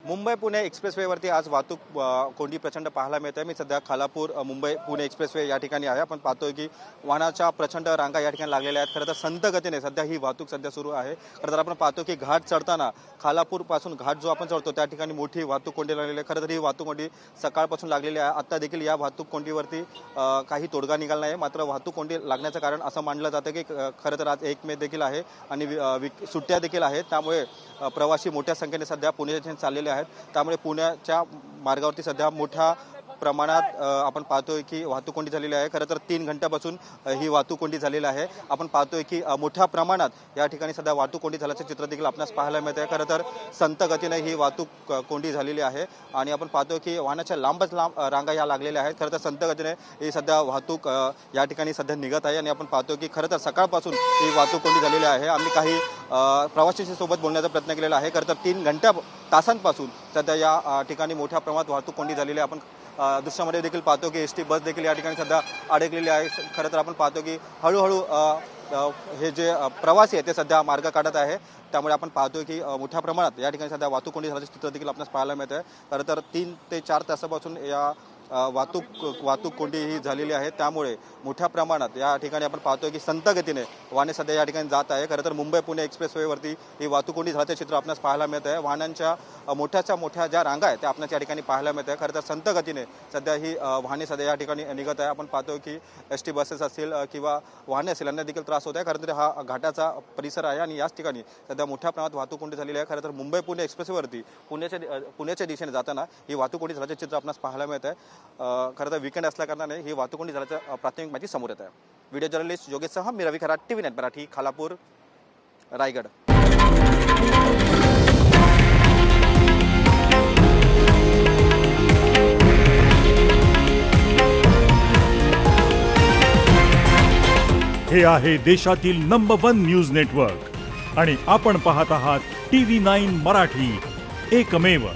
मुंबई पुणे एक्सप्रेसवेवरती आज वाहतूक कोंडी प्रचंड पाहायला मिळते। मी सध्या खालापूर मुंबई पुणे एक्सप्रेसवे या ठिकाणी आहे। आपण पाहतोय की वाहनाच्या प्रचंड रांगा या ठिकाणी लागलेल्या आहेत। खरं तर संत गतीने सध्या ही वाहतूक सध्या सुरू आहे। खरं तर आपण पाहतो की घाट चढताना खालापूर पासून घाट जो आपण चढतो त्या ठिकाणी मोठी वाहतूक कोंडी लागलेली आहे। खरं तर ही वाहतूक कोंडी सकाळपासून लागलेली आहे। आता देखील या वाहतूक कोंडीवरती काही तोडगा निघाला नाही। मात्र वाहतूक कोंडी लागण्याचं कारण असं मानलं जातं की खरं तर आज 1 मे देखील आहे आणि सुट्ट्या देखील आहेत। त्यामुळे प्रवासी मोठ्या संख्येने सध्या पुणे चाललेले आहेत। त्यामुळे पुण्याच्या मार्गावरती सध्या मोठ्या प्रमाणात आपण पाहतोय की वाहतूक कोंडी झालेली आहे। खरं तर 3 घंट्यापासून ही वाहतूक कोंडी झालेली आहे। आपण पाहतोय की मोठ्या प्रमाणात या ठिकाणी सध्या वाहतूक कोंडी झाल्याचं चित्र देखील आपल्याला पाहायला मिळते। खरं तर संत गतीने ही वाहतूक कोंडी झालेली आहे आणि आपण पाहतोय की वाहनाच्या लांबच लांब रांगा या लागलेल्या आहेत। खरं तर संत गतीने ही सध्या वाहतूक या ठिकाणी सध्या निघत आहे आणि आपण पाहतोय की खरं तर सकाळपासून ही वाहतूक कोंडी झालेली आहे। आम्ही काही प्रवाशांसोबत बोलण्याचा प्रयत्न केलेला आहे। खरं तर 3 तासांपासून सध्या या ठिकाणी मोठ्या प्रमाणात वाहतूक कोंडी झालेली आहे। आपण दृश्यामध्ये देखील पाहतो की एसटी बस देखील या ठिकाणी सध्या अडकलेली आहे। खरं तर आपण पाहतो की हळूहळू हे जे प्रवासी आहेत ते सध्या मार्ग काढत आहे। त्यामुळे आपण पाहतोय की मोठ्या प्रमाणात या ठिकाणी सध्या वाहतूक कोंडी झाल्याचे चित्र देखील आपल्याला पाहायला मिळत आहे। खरं तर 3 ते 4 तासापासून या वाहतूक कोंडी ही झालेली आहे। त्यामुळे मोठ्या प्रमाणात या ठिकाणी आपण पाहतोय की संत गतीने वाहने सध्या या ठिकाणी जात आहे। खरं तर मुंबई पुणे एक्सप्रेसवेवरती ही वाहतूक कोंडी झाल्याचे चित्र आपल्याला पाहायला मिळत आहे। वाहनांच्या मोठ्या ज्या रांगा आहेत त्या आपल्याला या ठिकाणी पाहायला मिळत आहे। खरं तर संत गतीने सध्या ही वाहने सध्या या ठिकाणी निघत आहे। आपण पाहतोय की एसटी बसेस असतील किंवा वाहने असतील यांना देखील त्रास होत आहे। खरं तर हा घाटाचा परिसर आहे आणि याच ठिकाणी सध्या मोठ्या प्रमाणात वाहतूक कोंडी झालेली आहे। खरं तर मुंबई पुणे एक्सप्रेसवेवरती पुण्याच्या दिशेने जाताना ही वाहतूक कोंडी झाल्याचे चित्र आपल्याला पाहायला मिळत आहे। खरं तर वीकेंड असल्याकारणाने ही वाहतूक कोंडी झाल्याचं प्राथमिक माहिती समोर येत आहे। व्हिडिओ जर्नलिस्ट योगेशसह मी रवी खरात, TV 9 मराठी, खालापूर, रायगड। हे आहे देशातील नंबर 1 न्यूज नेटवर्क आणि आपण पाहत आहात TV 9 मराठी, एकमेव।